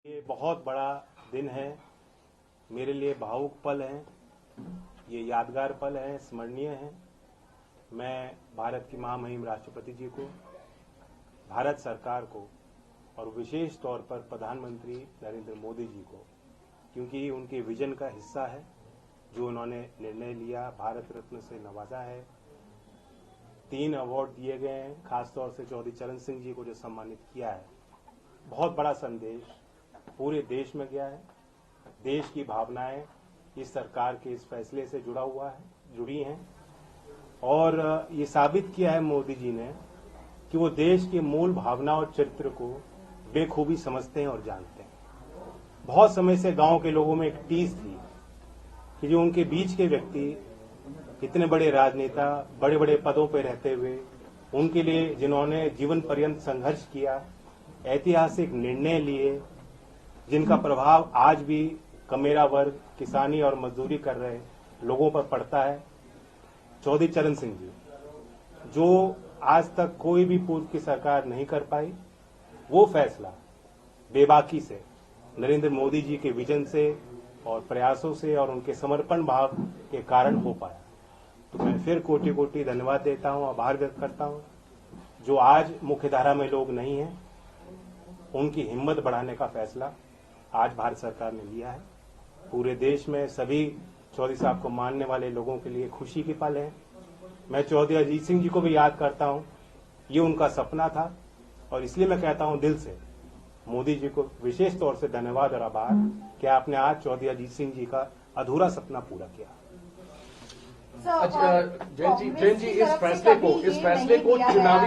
ये बहुत बड़ा दिन है, मेरे लिए भावुक पल है, ये यादगार पल है, स्मरणीय है। मैं भारत की महामहिम राष्ट्रपति जी को, भारत सरकार को और विशेष तौर पर प्रधानमंत्री नरेंद्र मोदी जी को, क्योंकि उनके विजन का हिस्सा है, जो उन्होंने निर्णय लिया, भारत रत्न से नवाजा है, 3 अवार्ड दिए गए हैं, खासतौर से चौधरी चरण सिंह जी को जो सम्मानित किया है। बहुत बड़ा संदेश पूरे देश में गया है। देश की भावनाएं इस सरकार के इस फैसले से जुड़ी हैं और ये साबित किया है मोदी जी ने कि वो देश की मूल भावना और चरित्र को बेखूबी समझते हैं और जानते हैं। बहुत समय से गांव के लोगों में एक टीस थी कि जो उनके बीच के व्यक्ति, इतने बड़े राजनेता, बड़े बड़े पदों पर रहते हुए, उनके लिए जिन्होंने जीवन पर्यंत संघर्ष किया, ऐतिहासिक निर्णय लिए, जिनका प्रभाव आज भी कमेरा वर्ग, किसानी और मजदूरी कर रहे लोगों पर पड़ता है, चौधरी चरण सिंह जी, जो आज तक कोई भी पूर्व की सरकार नहीं कर पाई, वो फैसला बेबाकी से नरेंद्र मोदी जी के विजन से और प्रयासों से और उनके समर्पण भाव के कारण हो पाया। तो मैं फिर कोटि कोटि धन्यवाद देता हूं, आभार व्यक्त करता हूं। जो आज मुख्यधारा में लोग नहीं हैं, उनकी हिम्मत बढ़ाने का फैसला आज भारत सरकार ने लिया है। पूरे देश में सभी चौधरी साहब को मानने वाले लोगों के लिए खुशी की पल है। मैं चौधरी अजीत सिंह जी को भी याद करता हूं, ये उनका सपना था और इसलिए मैं कहता हूं दिल से मोदी जी को विशेष तौर से धन्यवाद और आभार कि आपने आज चौधरी अजीत सिंह जी का अधूरा सपना पूरा किया। जैन जी, इस फैसले को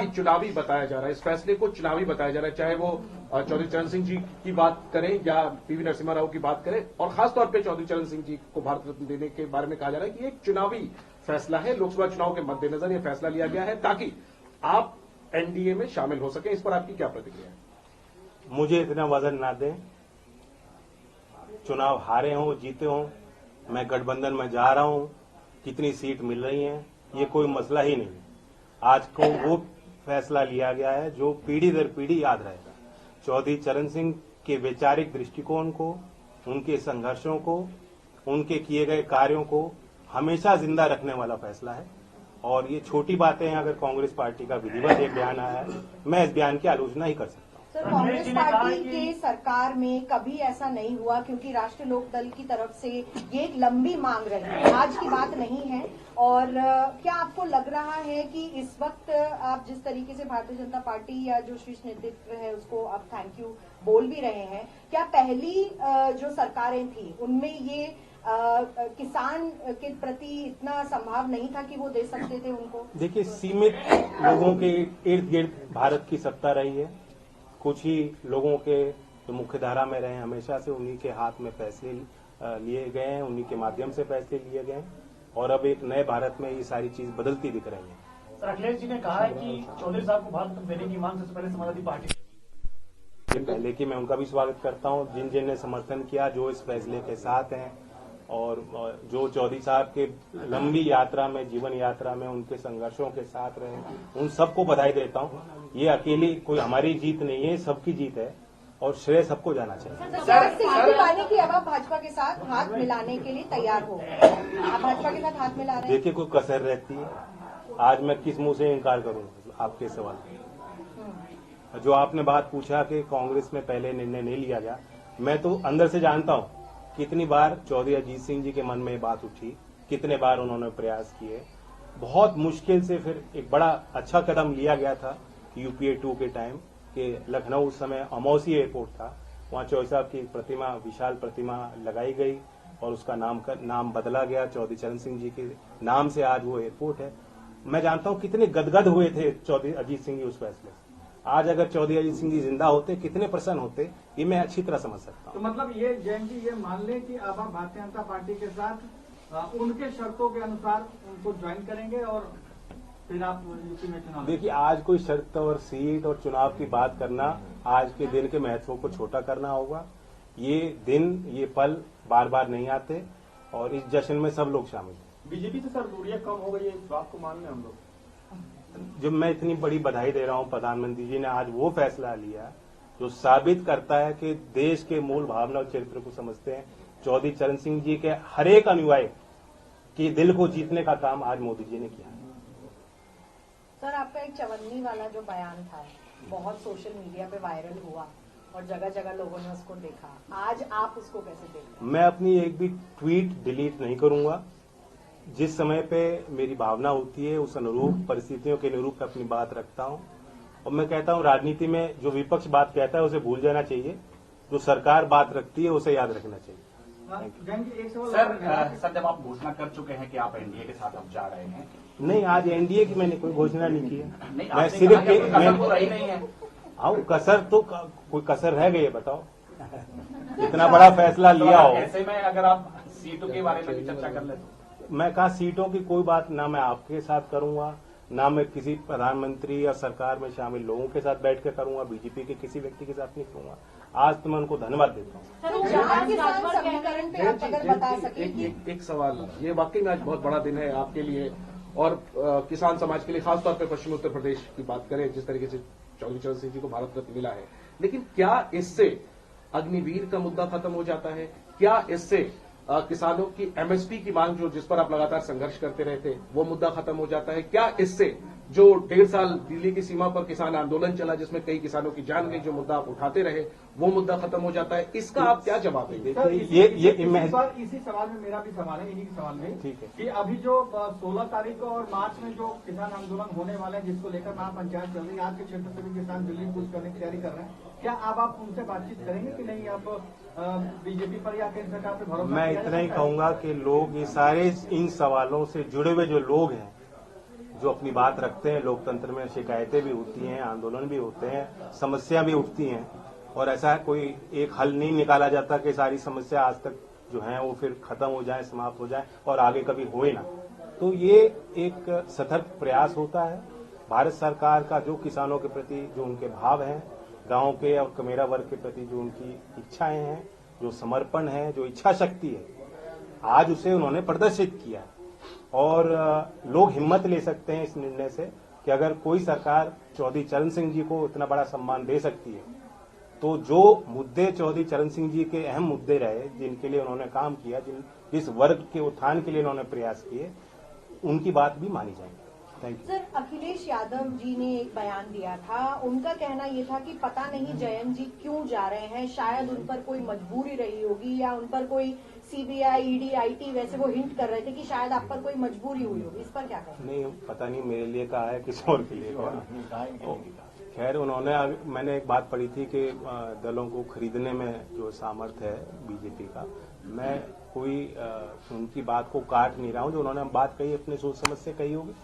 चुनावी बताया जा रहा है। इस फैसले को चुनावी बताया जा रहा है, चाहे वो चौधरी चरण सिंह जी की बात करें या पीवी नरसिम्हा राव की बात करें, और खासतौर पे चौधरी चरण सिंह जी को भारत रत्न देने के बारे में कहा जा रहा है कि एक चुनावी फैसला है। लोकसभा चुनाव के मद्देनजर यह फैसला लिया गया है ताकि आप एनडीए में शामिल हो सके। इस पर आपकी क्या प्रतिक्रिया है? मुझे इतना वजन ना दें, चुनाव हारे हों जीते हों, मैं गठबंधन में जा रहा हूं, कितनी सीट मिल रही हैं, ये कोई मसला ही नहीं। आज को वो फैसला लिया गया है जो पीढ़ी दर पीढ़ी याद रहेगा। चौधरी चरण सिंह के वैचारिक दृष्टिकोण को, उनके संघर्षों को, उनके किए गए कार्यों को हमेशा जिंदा रखने वाला फैसला है। और ये छोटी बातें हैं, अगर कांग्रेस पार्टी का विधिवत एक बयान आया है, मैं इस बयान की आलोचना ही कर सकता हूं। सर, कांग्रेस पार्टी के सरकार में कभी ऐसा नहीं हुआ, क्योंकि राष्ट्रीय लोक दल की तरफ से ये एक लंबी मांग रही है, आज की बात नहीं है। और क्या आपको लग रहा है कि इस वक्त आप जिस तरीके से भारतीय जनता पार्टी या जो शीर्ष नेतृत्व है उसको आप थैंक यू बोल भी रहे हैं, क्या पहली जो सरकारें थी उनमें ये किसान के प्रति इतना संभाव नहीं था कि वो दे सकते थे उनको? देखिए, सीमित लोगों के इर्द गिर्द भारत की सत्ता रही है। कुछ ही लोगों के जो मुख्यधारा में रहे, हमेशा से उन्हीं के हाथ में फैसले लिए गए हैं, उन्हीं के माध्यम से फैसले लिए गए हैं और अब एक नए भारत में ये सारी चीज बदलती दिख रही है। सर, अखिलेश जी ने कहा है कि चौधरी साहब को भारत रत्न देने की मांग सबसे पहले समाजवादी पार्टी पहले कि मैं उनका भी स्वागत करता हूं, जिन जिन ने समर्थन किया, जो इस फैसले के साथ हैं और जो चौधरी साहब के लंबी यात्रा में, जीवन यात्रा में उनके संघर्षों के साथ रहे, उन सबको बधाई देता हूं। ये अकेली कोई हमारी जीत नहीं है, सबकी जीत है और श्रेय सबको जाना चाहिए। सर, कि अब आप भाजपा के साथ हाथ मिलाने के लिए तैयार हो, आप भाजपा के साथ हाथ मिला रहे हैं? देखिए, कोई कसर रहती है, आज मैं किस मुंह से इनकार करूं आपके सवाल। जो आपने बात पूछा कि कांग्रेस में पहले निर्णय नहीं लिया गया, मैं तो अंदर से जानता हूं कितनी बार चौधरी अजीत सिंह जी के मन में बात उठी, कितने बार उन्होंने प्रयास किए। बहुत मुश्किल से फिर एक बड़ा अच्छा कदम लिया गया था यूपीए 2 के टाइम कि लखनऊ उस समय अमौसी एयरपोर्ट था, वहां चौधरी साहब की प्रतिमा, विशाल प्रतिमा लगाई गई और उसका नाम बदला गया, चौधरी चरण सिंह जी के नाम से आज वो एयरपोर्ट है। मैं जानता हूं कितने गदगद हुए थे चौधरी अजीत सिंह जी उस फैसले से। आज अगर चौधरी अजीत सिंह जी जिंदा होते, कितने प्रसन्न होते, ये मैं अच्छी तरह समझ सकता हूँ। तो मतलब ये जैन जी ये मान लें कि अब आप भारतीय जनता पार्टी के साथ उनके शर्तों के अनुसार उनको ज्वाइन करेंगे और फिर आप यूपी में चुनाव? देखिए, आज कोई शर्त और सीट और चुनाव की बात करना, आज के दिन के महत्व को छोटा करना होगा। ये दिन, ये पल बार बार नहीं आते और इस जश्न में सब लोग शामिल हैं। बीजेपी से सर दूरियां कम हो गई है, इस बात को मान लें हम लोग? जब मैं इतनी बड़ी बधाई दे रहा हूं, प्रधानमंत्री जी ने आज वो फैसला लिया जो साबित करता है कि देश के मूल भावना और चरित्र को समझते हैं। चौधरी चरण सिंह जी के हर एक अनुयायी के दिल को जीतने का काम आज मोदी जी ने किया। सर, आपका एक चवन्नी वाला जो बयान था बहुत सोशल मीडिया पे वायरल हुआ और जगह जगह लोगों ने उसको देखा, आज आप उसको कैसे देखते हैं? मैं अपनी एक भी ट्वीट डिलीट नहीं करूंगा। जिस समय पे मेरी भावना होती है उस अनुरूप परिस्थितियों के अनुरूप अपनी बात रखता हूं। और मैं कहता हूं राजनीति में जो विपक्ष बात कहता है उसे भूल जाना चाहिए, जो सरकार बात रखती है उसे याद रखना चाहिए। एक सवाल सर जब आप घोषणा कर चुके हैं कि आप एनडीए के साथ अब जा रहे हैं, नहीं, आज एनडीए की मैंने कोई घोषणा नहीं की है। नहीं, मैं आपने सिर्फ कहा कि कसर तो रही नहीं है। हाँ, कसर तो कोई कसर रह गई है, बताओ। इतना बड़ा फैसला लिया हो। ऐसे में अगर आप सीटों के बारे में भी चर्चा कर ले तो मैं कहा सीटों की कोई बात ना मैं आपके साथ करूंगा, ना मैं किसी प्रधानमंत्री या सरकार में शामिल लोगों के साथ बैठ कर करूंगा, बीजेपी के किसी व्यक्ति के साथ नहीं करूंगा। आज तो मैं उनको धन्यवाद देता हूँ। समीकरण पे आप अगर बता सके कि एक सवाल, ये वाकई में आज बहुत बड़ा दिन है आपके लिए और किसान समाज के लिए, खासतौर पर पश्चिमी उत्तर प्रदेश की बात करें, जिस तरीके से चौधरी चरण सिंह जी को भारत रत्न मिला है, लेकिन क्या इससे अग्निवीर का मुद्दा खत्म हो जाता है? क्या इससे किसानों की एमएसपी की मांग जिस पर आप लगातार संघर्ष करते रहे थे वो मुद्दा खत्म हो जाता है? क्या इससे जो 1.5 साल दिल्ली की सीमा पर किसान आंदोलन चला जिसमें कई किसानों की जान गई, जो मुद्दा आप उठाते रहे वो मुद्दा खत्म हो जाता है? इसका आप क्या जवाब देंगे? इसी सवाल में मेरा भी सवाल है, इन्हीं सवाल में ठीक है कि अभी जो 16 तारीख को और मार्च में जो किसान आंदोलन होने वाले हैं, जिसको लेकर महापंचायत चल रही है, आपके क्षेत्र से भी किसान दिल्ली कूच करने की तैयारी कर रहे हैं, क्या आप उनसे बातचीत करेंगे कि नहीं? आप बीजेपी पर या केंद्र सरकार पर भरोसा? मैं इतना ही कहूंगा कि लोग ये सारे इन सवालों से जुड़े हुए जो लोग हैं, जो अपनी बात रखते हैं, लोकतंत्र में शिकायतें भी होती हैं, आंदोलन भी होते हैं, समस्या भी उठती हैं और ऐसा कोई एक हल नहीं निकाला जाता कि सारी समस्या आज तक जो है वो फिर खत्म हो जाए, समाप्त हो जाए और आगे कभी होए ना। तो ये एक सतर्क प्रयास होता है भारत सरकार का, जो किसानों के प्रति जो उनके भाव हैं, गांव के और कमेरा वर्ग के प्रति जो उनकी इच्छाएं हैं, जो समर्पण है, जो इच्छा शक्ति है, आज उसे उन्होंने प्रदर्शित किया। और लोग हिम्मत ले सकते हैं इस निर्णय से कि अगर कोई सरकार चौधरी चरण सिंह जी को इतना बड़ा सम्मान दे सकती है, तो जो मुद्दे चौधरी चरण सिंह जी के अहम मुद्दे रहे, जिनके लिए उन्होंने काम किया, जिस वर्ग के उत्थान के लिए उन्होंने प्रयास किए, उनकी बात भी मानी जाएगी। Thank you. Sir, Akhilesh Yadav ji ने एक बयान दिया था, उनका कहना ये था कि पता नहीं जयंत जी क्यों जा रहे हैं, शायद उन पर कोई मजबूरी रही होगी या उन पर कोई सीबीआई, ईडी, आईटी, वैसे वो हिंट कर रहे थे कि शायद आप पर कोई मजबूरी हुई होगी। इस पर क्या कहें? नहीं, पता नहीं मेरे लिए कहा है, किसी और के लिए कहा। खैर, उन्होंने मैंने एक बात पढ़ी थी कि दलों को खरीदने में जो सामर्थ्य है बीजेपी का, मैं कोई उनकी बात को काट नहीं रहा हूं। जो उन्होंने बात कही अपने सोच समझ से कही होगी,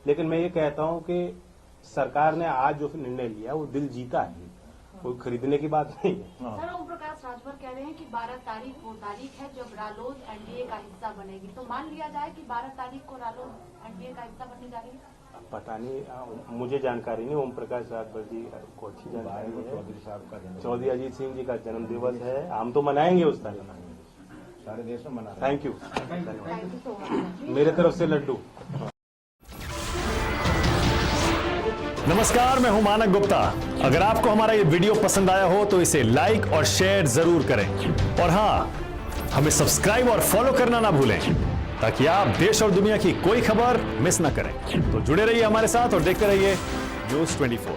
लेकिन मैं ये कहता हूं कि सरकार ने आज जो निर्णय लिया वो दिल जीता है, कोई खरीदने की बात नहीं है। सर, ओम प्रकाश राजभर कह रहे हैं कि 12 तारीख वो तारीख है जब रालोद एनडीए का हिस्सा बनेगी, तो मान लिया जाए कि 12 तारीख को रालोद एनडीए का हिस्सा बनने जा रही है? पता नहीं, मुझे जानकारी नहीं। ओम प्रकाश राजभर जी को अच्छी जानकारी है। चौधरी साहब का जन्म, चौधरी अजीत सिंह जी का जन्म दिवस है, हम तो मनाएंगे उस तारीख, सारे देश में मना रहे हैं। Thank you. Thank you so much. मेरे तरफ से लड्डू। नमस्कार, मैं हूं मानक गुप्ता। अगर आपको हमारा ये वीडियो पसंद आया हो तो इसे लाइक और शेयर जरूर करें और हाँ, हमें सब्सक्राइब और फॉलो करना ना भूलें ताकि आप देश और दुनिया की कोई खबर मिस ना करें। तो जुड़े रहिए हमारे साथ और देखते रहिए न्यूज़ 24।